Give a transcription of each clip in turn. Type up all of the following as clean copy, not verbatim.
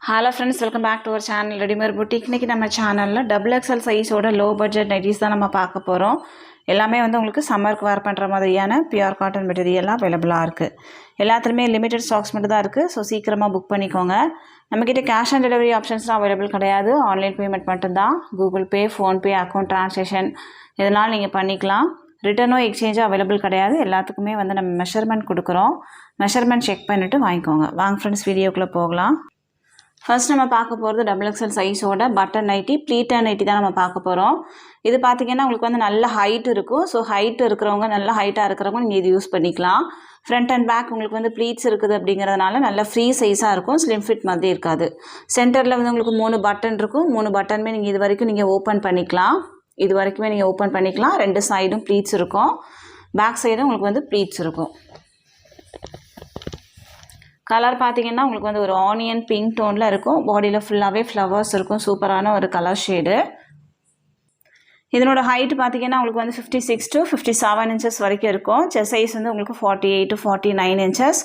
Hello friends, welcome back to our channel Readymade Boutique. இன்னைக்கு நம்ம சேனல்ல XXL சைஸோட லோ பட்ஜெட் நைட்டிஸ் தான் நம்ம பார்க்க போறோம். எல்லாமே வந்து உங்களுக்கு சம்மருக்கு வேர் பண்ற மாதிரியான பியூர் காட்டன் மெட்டீரியல் அவேலபிளா இருக்கு. எல்லாத்துலயுமே லிமிட்டட் ஸ்டாக்ஸ் மட்டும் தான் இருக்கு. சோ சீக்கிரமா புக் பண்ணிக்கோங்க. நம்மகிட்ட கேஷ் ஆன் டெலிவரி ஆப்ஷன்ஸ்லாம் அவேலபிள் கிடையாது. ஆன்லைன் பேமெண்ட் மட்டும் தான். Google Pay, Phone Pay, account transaction இதனால நீங்க பண்ணிக்கலாம். ரிட்டர்னோ எக்ஸ்சேஞ்சோ அவைலபிள் கிடையாது. எல்லாத்துக்குமே வந்து நம்ம மெஷர்மெண்ட் கொடுக்குறோம். மெஷர்மெண்ட் செக் பண்ணிட்டு வாங்கிக்கோங்க. வாங்க ஃப்ரெண்ட்ஸ் வீடியோக்குள்ள போகலாம். ஃபர்ஸ்ட் நம்ம பார்க்க போகிறது XXL சைஸோட பட்டன் நைட்டி ப்ளீட்டட் நைட்டி தான் நம்ம பார்க்க போகிறோம். இது பார்த்தீங்கன்னா உங்களுக்கு வந்து நல்ல ஹைட் இருக்கும். ஸோ ஹைட் இருக்கிறவங்க நல்ல ஹைட்டாக இருக்கிறவங்க நீங்கள் இது யூஸ் பண்ணிக்கலாம். ஃப்ரண்ட் அண்ட் பேக் உங்களுக்கு வந்து ப்ளீட்ஸ் இருக்குது அப்படிங்கிறதுனால நல்ல ஃப்ரீ சைஸாக இருக்கும். ஸ்லிம் ஃபிட் மாதிரி இருக்காது. சென்டரில் வந்து உங்களுக்கு 3 பட்டன் இருக்கும். 3 பட்டனுமே நீங்கள் இது வரைக்கும் நீங்கள் ஓப்பன் பண்ணிக்கலாம். இது வரைக்குமே நீங்கள் ஓப்பன் பண்ணிக்கலாம். 2 சைடும் ப்ளீட்ஸ் இருக்கும். பேக் சைடும் உங்களுக்கு வந்து ப்ளீட்ஸ் இருக்கும். கலர் பார்த்தீங்கன்னா உங்களுக்கு வந்து ஒரு ஆனியன் பிங்க் டோனில் இருக்கும். பாடியில் ஃபுல்லாகவே ஃப்ளவர்ஸ் இருக்கும். சூப்பரான ஒரு கலர் ஷேடு. இதனோட ஹைட் பார்த்தீங்கன்னா உங்களுக்கு வந்து 56 to 57 இன்ச்சஸ் வரைக்கும் இருக்கும். செஸ்ட் சைஸ் வந்து உங்களுக்கு 48 to 49 இன்ச்சஸ்.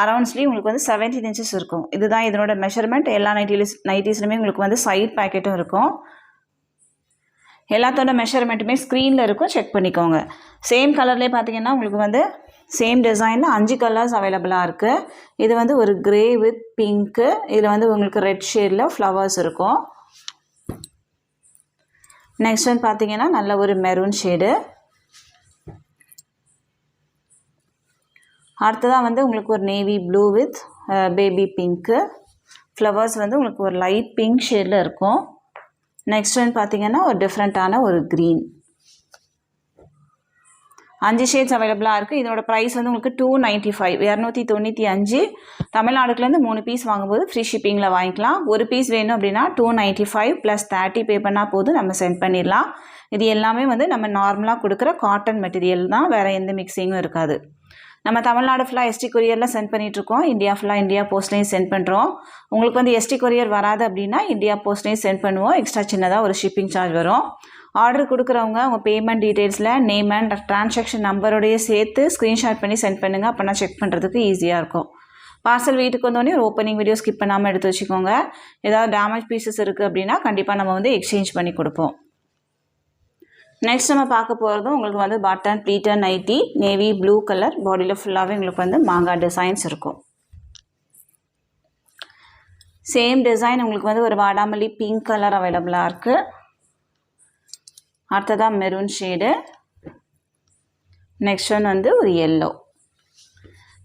அரௌண்ட்ஸ்லேயும் உங்களுக்கு வந்து 17 இன்ச்சஸ் இருக்கும். இதுதான் இதனோட மெஷர்மெண்ட். எல்லா நைட்டிஸ்லையுமே உங்களுக்கு வந்து சைட் பேக்கெட்டும் இருக்கும். எல்லாத்தோட மெஷர்மெண்ட்டுமே ஸ்க்ரீனில் இருக்கும். செக் பண்ணிக்கோங்க. சேம் கலர்லேயே பார்த்தீங்கன்னா உங்களுக்கு வந்து சேம் டிசைனில் 5 கலர்ஸ் அவைலபிளாக இருக்குது. இது வந்து ஒரு கிரே வித் பிங்க்கு. இதில் வந்து உங்களுக்கு ரெட் ஷேடில் ஃப்ளவர்ஸ் இருக்கும். நெக்ஸ்ட் வந்து பார்த்தீங்கன்னா நல்ல ஒரு மெரூன் ஷேடு. அடுத்ததாக வந்து உங்களுக்கு ஒரு navy blue with baby pink. Flowers வந்து உங்களுக்கு ஒரு லைட் பிங்க் ஷேடில் இருக்கும். நெக்ஸ்ட் வந்து பார்த்தீங்கன்னா ஒரு டிஃப்ரெண்ட்டான ஒரு க்ரீன். 5 ஷேட்ஸ் அவைலபிளாக இருக்குது. இதோட ப்ரைஸ் வந்து உங்களுக்கு 295 295. தமிழ்நாடுக்குலேருந்து 3 பீஸ் வாங்கும்போது ஃப்ரீ ஷிப்பிங்கில் வாங்கிக்கலாம். ஒரு பீஸ் வேணும் அப்படின்னா 295 + 30 பே பண்ணால் போதும், நம்ம சென்ட் பண்ணிடலாம். இது எல்லாமே வந்து நம்ம நார்மலாக கொடுக்குற காட்டன் மெட்டீரியல் தான். வேறு எந்த மிக்சிங்கும் இருக்காது. நம்ம தமிழ்நாடு ஃபுல்லாக எஸ்டி கொரியரில் சென்ட் பண்ணிகிட்ருக்கோம். இந்தியா ஃபுல்லாக இந்தியா போஸ்ட்லேயும் சென்ட் பண்ணுறோம். உங்களுக்கு வந்து எஸ்டி கொரியர் வராது அப்படின்னா இந்தியா போஸ்ட்லேயும் சென்ட் பண்ணுவோம். எக்ஸ்ட்ரா சின்னதாக ஒரு ஷிப்பிங் சார்ஜ் வரும். ஆர்டர் கொடுக்குறவங்க உங்கள் பேமெண்ட் டீட்டெயில்ஸில் நேம் அண்ட் ட்ரான்சாக்ஷன் நம்பரோடையே சேர்த்து ஸ்க்ரீன்ஷாட் பண்ணி சென்ட் பண்ணுங்கள். அப்போனா செக் பண்ணுறதுக்கு ஈஸியாக இருக்கும். பார்சல் வீட்டுக்கு வந்தோடனே ஒரு ஓப்பனிங் வீடியோ ஸ்கிப் பண்ணாமல் எடுத்து வச்சுக்கோங்க. ஏதாவது டேமேஜ் பீசஸ் இருக்குது அப்படின்னா கண்டிப்பாக நம்ம வந்து எக்ஸ்சேஞ்ச் பண்ணி கொடுப்போம். நெக்ஸ்ட் நம்ம பார்க்க போகிறது உங்களுக்கு வந்து button pleated nighty navy blue colour. பாடியில் ஃபுல்லாகவே உங்களுக்கு வந்து மாங்காய் டிசைன்ஸ் இருக்கும். சேம் டிசைன் உங்களுக்கு வந்து ஒரு வாடாமல்லி பிங்க் கலர் அவைலபிளாக இருக்குது. அடுத்ததாக மெரூன் ஷேடு. நெக்ஸ்ட் ஒன் வந்து ஒரு எல்லோ.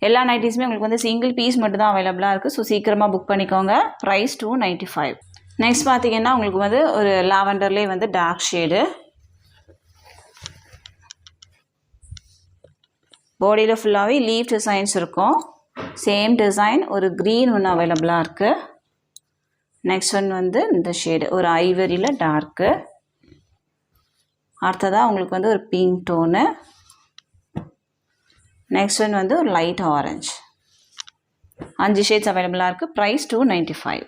எல்லா நைட்டிஸுமே உங்களுக்கு வந்து சிங்கிள் பீஸ் மட்டும் தான் அவைலபிளாக இருக்குது. ஸோ சீக்கிரமாக புக் பண்ணிக்கோங்க. ப்ரைஸ் 295. நெக்ஸ்ட் பார்த்தீங்கன்னா உங்களுக்கு வந்து ஒரு லாவெண்டர்லேயே வந்து டார்க் ஷேடு. பாடியில் ஃபுல்லாகவே லீஃப் டிசைன்ஸ் இருக்கும். சேம் டிசைன் ஒரு க்ரீன் ஒன்று அவைலபிளாக இருக்குது. நெக்ஸ்ட் ஒன் வந்து இந்த ஷேடு ஒரு ஐவரியில் டார்க்கு. அடுத்ததாக உங்களுக்கு வந்து ஒரு பிங்க் டோனு. நெக்ஸ்ட் ஒன் வந்து ஒரு லைட் ஆரஞ்சு. 5 ஷேட்ஸ் அவைலபிளாக இருக்குது. ப்ரைஸ் 295.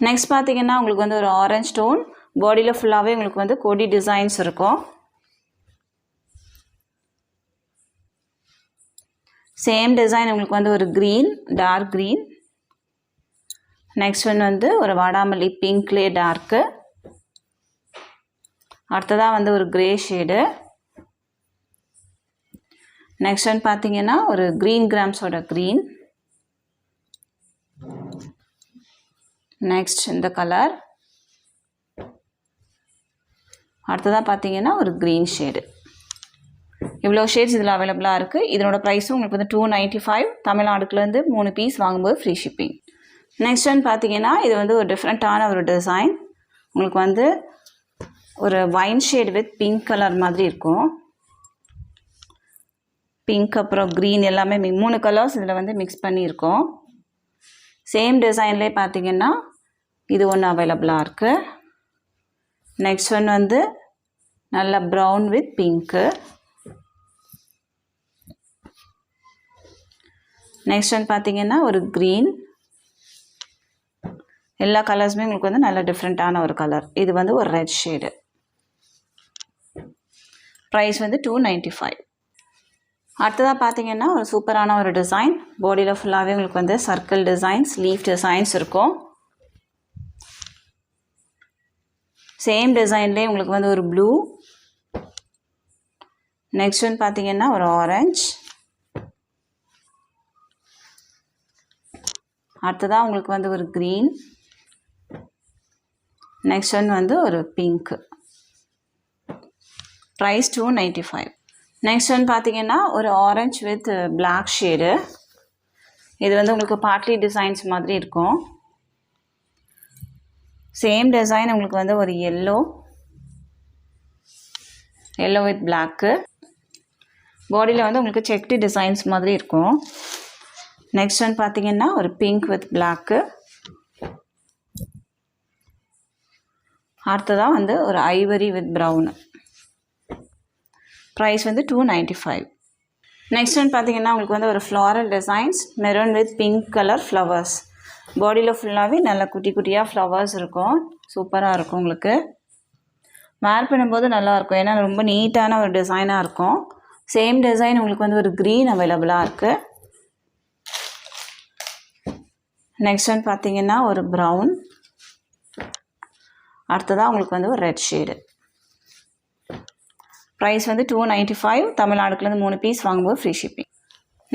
நெக்ஸ்ட் பார்த்தீங்கன்னா உங்களுக்கு வந்து ஒரு ஆரஞ்ச் டோன். பாடியில் ஃபுல்லாகவே உங்களுக்கு வந்து கொடி டிசைன்ஸ் இருக்கும். சேம் டிசைன் உங்களுக்கு வந்து ஒரு green dark green. Next one வந்து ஒரு வாடாமல்லி பிங்க்லேயே டார்க்கு. அடுத்ததாக வந்து ஒரு கிரே ஷேடு. நெக்ஸ்ட் ஒன் பார்த்தீங்கன்னா ஒரு க்ரீன் கிராம்ஸோட க்ரீன். நெக்ஸ்ட் இந்த கலர். அடுத்ததாக பார்த்தீங்கன்னா ஒரு க்ரீன் ஷேடு. இவ்வளோ ஷேட்ஸ் இதில் அவைலபிளாக இருக்குது. இதனோட ப்ரைஸும் உங்களுக்கு வந்து 295. தமிழ்நாடுக்குலேருந்து 3 பீஸ் வாங்கும்போது ஃப்ரீ ஷிப்பிங். நெக்ஸ்ட் ஒன் பார்த்தீங்கன்னா இது வந்து ஒரு டிஃப்ரெண்ட்டான ஒரு டிசைன். உங்களுக்கு வந்து ஒரு wine shade with pink colour மாதிரி இருக்கும். பிங்க் அப்புறம் க்ரீன் எல்லாமே 3 கலர்ஸ் இதில் வந்து மிக்ஸ் பண்ணியிருக்கோம். சேம் டிசைன்லேயே பார்த்தீங்கன்னா இது ஒன்று அவைலபிளாக இருக்குது. நெக்ஸ்ட் ஒன் வந்து நல்ல brown with pink. Next one பார்த்தீங்கன்னா ஒரு க்ரீன். எல்லா கலர்ஸுமே உங்களுக்கு வந்து நல்ல டிஃப்ரெண்ட்டான ஒரு கலர். இது வந்து ஒரு ரெட் ஷேடு. ப்ரைஸ் வந்து 295. அடுத்ததாக பார்த்தீங்கன்னா ஒரு சூப்பரான ஒரு டிசைன். பாடியில் ஃபுல்லாகவே உங்களுக்கு வந்து சர்க்கிள் டிசைன்ஸ் லீஃப் டிசைன்ஸ் இருக்கும். சேம் டிசைன்லேயே உங்களுக்கு வந்து ஒரு ப்ளூ, நெக்ஸ்ட் ஒன் பார்த்தீங்கன்னா ஒரு ஆரஞ்ச், அடுத்ததாக உங்களுக்கு வந்து ஒரு க்ரீன், நெக்ஸ்ட் ஒன் வந்து ஒரு பிங்க். ப்ரைஸ் 295. நெக்ஸ்ட் ஒன் பார்த்தீங்கன்னா ஒரு ஆரஞ்ச் வித் பிளாக் ஷேடு. இது வந்து உங்களுக்கு பார்ட்லி டிசைன்ஸ் மாதிரி இருக்கும். சேம் டிசைன் உங்களுக்கு வந்து ஒரு எல்லோ வித் பிளாக்கு. பாடியில் வந்து உங்களுக்கு செக்டு டிசைன்ஸ் மாதிரி இருக்கும். நெக்ஸ்ட் ஒன் பார்த்தீங்கன்னா ஒரு பிங்க் வித் பிளாக்கு. அடுத்ததாக வந்து ஒரு ஐவரி வித் ப்ரௌனு. ப்ரைஸ் வந்து 295. நெக்ஸ்ட் ஒன் பார்த்தீங்கன்னா உங்களுக்கு வந்து ஒரு floral designs, maroon with pink colour flowers. பாடியில் ஃபுல்லாகவே நல்ல குட்டி குட்டியாக ஃப்ளவர்ஸ் இருக்கும். சூப்பராக இருக்கும். உங்களுக்கு வேர் பண்ணும்போது நல்லாயிருக்கும், ஏன்னா ரொம்ப நீட்டான ஒரு டிசைனாக இருக்கும். சேம் டிசைன் உங்களுக்கு வந்து ஒரு க்ரீன் அவைலபிளாக இருக்குது. நெக்ஸ்ட் ஒன் பார்த்தீங்கன்னா ஒரு ப்ரௌன், அடுத்ததாக உங்களுக்கு வந்து ஒரு ரெட் ஷேடு. ப்ரைஸ் வந்து 295. தமிழ்நாடுக்குலேருந்து 3 பீஸ் வாங்கும்போது ஃப்ரீ ஷிப்பிங்.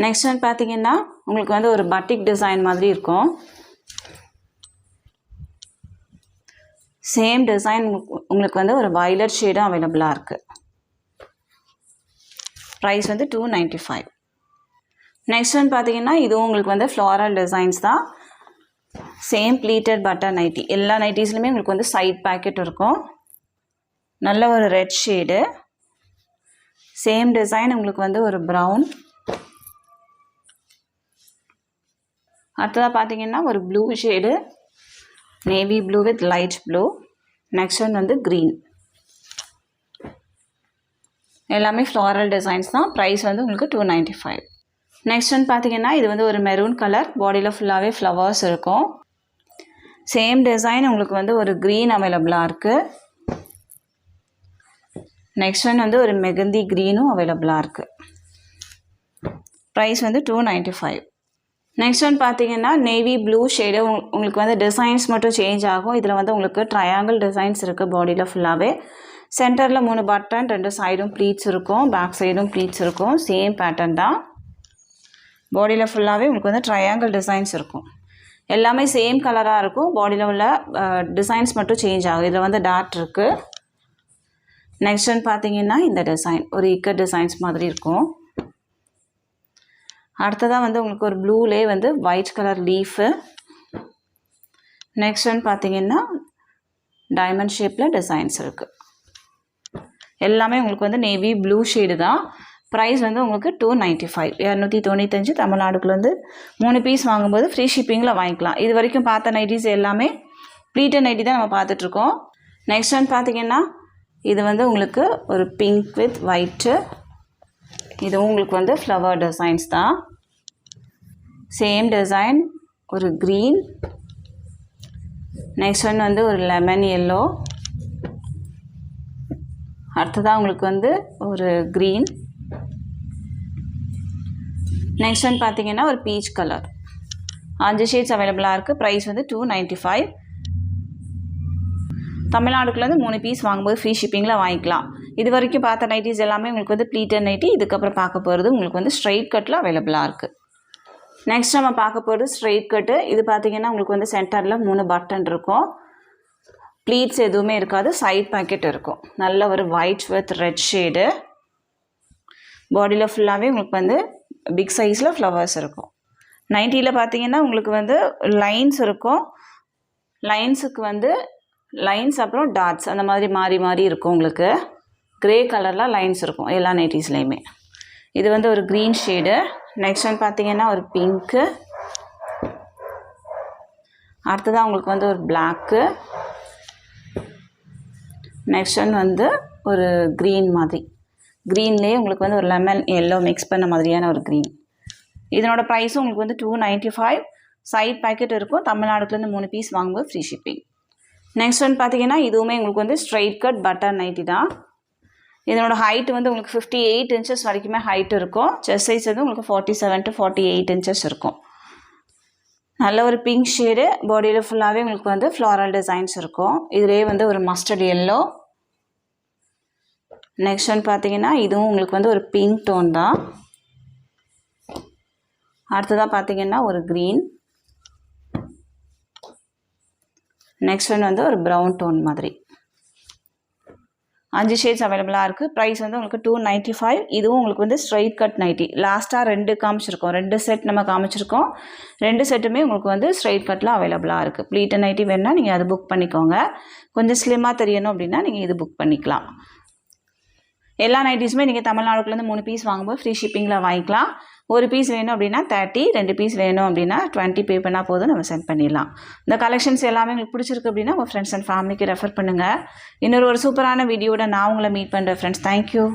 நெக்ஸ்ட் ஒன் பார்த்தீங்கன்னா உங்களுக்கு வந்து ஒரு பட்டிக் டிசைன் மாதிரி இருக்கும். சேம் டிசைன் உங்களுக்கு வந்து ஒரு வயலட் ஷேடும் அவைலபிளாக இருக்குது. ப்ரைஸ் வந்து 295. நெக்ஸ்ட் ஒன் பார்த்தீங்கன்னா இதுவும் உங்களுக்கு வந்து ஃப்ளாரல் டிசைன்ஸ் தான். Same pleated butter nighty. எல்லா நைட்டிஸ்லையுமே உங்களுக்கு வந்து சைட் பேக்கெட் இருக்கும். நல்ல ஒரு ரெட் ஷேடு. சேம் டிசைன் உங்களுக்கு வந்து ஒரு ப்ரௌன், அடுத்ததாக பார்த்தீங்கன்னா ஒரு blue shade, navy blue with light blue. Next one வந்து க்ரீன். எல்லாமே ஃப்ளாரல் டிசைன்ஸ் தான். ப்ரைஸ் வந்து உங்களுக்கு 295. நெக்ஸ்ட் ஒன் பார்த்தீங்கன்னா இது வந்து ஒரு மெரூன் கலர், பாடியில் ஃபுல்லாகவே ஃப்ளவர்ஸ் இருக்கும். சேம் டிசைன் உங்களுக்கு வந்து ஒரு க்ரீன் அவைலபிளாக இருக்குது. நெக்ஸ்ட் ஒன் வந்து ஒரு மெகந்தி க்ரீனும் அவைலபிளாக இருக்குது. ப்ரைஸ் வந்து 295. நெக்ஸ்ட் ஒன் பார்த்தீங்கன்னா நேவி ப்ளூ ஷேடு. உங்களுக்கு வந்து டிசைன்ஸ் மட்டும் சேஞ்ச் ஆகும். இதில் வந்து உங்களுக்கு ட்ரையாங்கிள் டிசைன்ஸ் இருக்குது பாடியில் ஃபுல்லாகவே. சென்டரில் 3 பட்டன், 2 சைடும் ப்ளீட்ஸ் இருக்கும், பேக் சைடும் ப்ளீட்ஸ் இருக்கும். சேம் பேட்டர்ன் தான். பாடியில் ஃபுல்லாகவே உங்களுக்கு வந்து ட்ரையாங்கிள் டிசைன்ஸ் இருக்கும். எல்லாமே சேம் கலராக இருக்கும். பாடியில் உள்ள டிசைன்ஸ் மட்டும் சேஞ்ச் ஆகும். இதில் வந்து டாட் இருக்குது. நெக்ஸ்ட் ஒன் பார்த்தீங்கன்னா இந்த டிசைன் ஒரு இக்கட் டிசைன்ஸ் மாதிரி இருக்கும். அடுத்ததாக வந்து உங்களுக்கு ஒரு ப்ளூலே வந்து white colour leaf. Next one பார்த்தீங்கன்னா டைமண்ட் ஷேப்பில் டிசைன்ஸ் இருக்குது. எல்லாமே உங்களுக்கு வந்து நேவி ப்ளூ ஷேடு தான். ப்ரைஸ் வந்து உங்களுக்கு 295. 295 தமிழ்நாடுக்குலேருந்து 3 பீஸ் வாங்கும்போது ஃப்ரீ ஷிப்பிங்கில் வாங்கிக்கலாம். இது வரைக்கும் பார்த்த நைட்டிஸ் எல்லாமே ப்ளீட்டட் நைட்டி தான் நம்ம பார்த்துட்ருக்கோம். நெக்ஸ்ட் ஒன் பார்த்தீங்கன்னா இது வந்து உங்களுக்கு ஒரு பிங்க் வித் ஒயிட்டு. இதுவும் உங்களுக்கு வந்து ஃப்ளவர் டிசைன்ஸ் தான். சேம் டிசைன் ஒரு க்ரீன், நெக்ஸ்ட் ஒன் வந்து ஒரு லெமன் எல்லோ, அடுத்ததாக உங்களுக்கு வந்து ஒரு க்ரீன், நெக்ஸ்ட் ஒன் பார்த்தீங்கன்னா ஒரு பீச் கலர். 5 ஷேட்ஸ் அவைலபிளாக இருக்குது. ப்ரைஸ் வந்து 295. தமிழ்நாடுக்குலேருந்து 3 பீஸ் வாங்கும்போது ஃப்ரீ ஷிப்பிங்கில் வாங்கிக்கலாம். இது வரைக்கும் பார்த்த நைட்டிஸ் எல்லாமே உங்களுக்கு வந்து ப்ளீட்டட் நைட்டி. இதுக்கப்புறம் பார்க்க போகிறது உங்களுக்கு வந்து ஸ்ட்ரைட் கட்டில் அவைலபிளாக இருக்குது. நெக்ஸ்ட் நம்ம பார்க்க போகிறது ஸ்ட்ரைட் கட்டு. இது பார்த்திங்கன்னா உங்களுக்கு வந்து சென்டரில் 3 பட்டன் இருக்கும். ப்ளீட்ஸ் எதுவுமே இருக்காது, சைட் பாக்கெட் இருக்கும். நல்ல ஒரு ஒயிட் வித் ரெட் ஷேடு. பாடியில் ஃபுல்லாகவே உங்களுக்கு வந்து பிக் சைஸில் ஃப்ளவர்ஸ் இருக்கும். நைட்டியில் பார்த்தீங்கன்னா உங்களுக்கு வந்து லைன்ஸ் இருக்கும். லைன்ஸுக்கு வந்து லைன்ஸ் அப்புறம் டாட்ஸ் அந்த மாதிரி மாறி மாறி இருக்கும். உங்களுக்கு க்ரே கலரில் லைன்ஸ் இருக்கும் எல்லா நைட்டிஸ்லேயுமே. இது வந்து ஒரு க்ரீன் ஷேடு. நெக்ஸ்ட் ஒன் பார்த்தீங்கன்னா ஒரு பிங்க்கு, அடுத்ததாக உங்களுக்கு வந்து ஒரு பிளாக்கு, நெக்ஸ்ட் ஒன் வந்து ஒரு க்ரீன் மாதிரி. க்ரீன்லேயே உங்களுக்கு வந்து ஒரு லெமன் எல்லோ மிக்ஸ் பண்ண மாதிரியான ஒரு க்ரீன். இதனோட ப்ரைஸும் உங்களுக்கு வந்து 295. சைட் பேக்கெட் இருக்கும். தமிழ்நாடுக்குலேருந்து 3 பீஸ் வாங்கும்போது ஃப்ரீ ஷிப்பிங். நெக்ஸ்ட் ஒன் பார்த்தீங்கன்னா இதுவுமே உங்களுக்கு வந்து ஸ்ட்ரைட் கட் பட்டர் நைட்டி தான். இதனோட ஹைட் வந்து உங்களுக்கு 58 இன்ச்சஸ் வரைக்குமே ஹைட் இருக்கும். செஸ்ட் சைஸ் வந்து உங்களுக்கு 47 to 48 இன்ச்சஸ் இருக்கும். நல்ல ஒரு பிங்க் ஷேடு, பாடியில் ஃபுல்லாகவே உங்களுக்கு வந்து ஃப்ளாரல் டிசைன்ஸ் இருக்கும். இதிலே வந்து ஒரு மஸ்டர்ட் எல்லோ. நெக்ஸ்ட் ஒன் பார்த்தீங்கன்னா இதுவும் உங்களுக்கு வந்து ஒரு பிங்க் டோன் தான். அடுத்ததாக பார்த்தீங்கன்னா ஒரு க்ரீன். நெக்ஸ்ட் ஒன் வந்து ஒரு ப்ரௌன் டோன் மாதிரி. 5 ஷேட்ஸ் அவைலபிளாக இருக்குது. ப்ரைஸ் வந்து உங்களுக்கு 295. இதுவும் உங்களுக்கு வந்து ஸ்ட்ரைட் கட் நைட்டி. லாஸ்ட்டாக 2 காமிச்சிருக்கோம், 2 செட் நம்ம காமிச்சிருக்கோம். 2 செட்டுமே உங்களுக்கு வந்து ஸ்ட்ரைட் கட்டில் அவைலபிளாக இருக்குது. ப்ளீட்டட் நைட்டி வேணுன்னா நீங்கள் அது புக் பண்ணிக்கோங்க. கொஞ்சம் ஸ்லிம்மாக தெரியணும் அப்படின்னா நீங்கள் இது புக் பண்ணிக்கலாம். எல்லா நைட்டிஸுமே நீங்கள் தமிழ்நாடுக்குள்ளேருந்து 3 பீஸ் வாங்கும்போது ஃப்ரீ ஷிப்பிங்கில் வாங்கிக்கலாம். ஒரு பீஸ் வேணும் அப்படின்னா 30, 2 பீஸ் வேணும் அப்படின்னா 20 பே பண்ணால் போதும், நம்ம சென்ட் பண்ணிடலாம். இந்த கலெக்ஷன்ஸ் எல்லாமே உங்களுக்கு பிடிச்சிருக்கு அப்படின்னா உங்கள் ஃப்ரெண்ட்ஸ் அண்ட் ஃபேமிலிக்கு ரெஃபர் பண்ணுங்கள். இன்னொரு சூப்பரான வீடியோட நான் உங்களை மீட் பண்ணுறேன் ஃப்ரெண்ட்ஸ். தேங்க்யூ.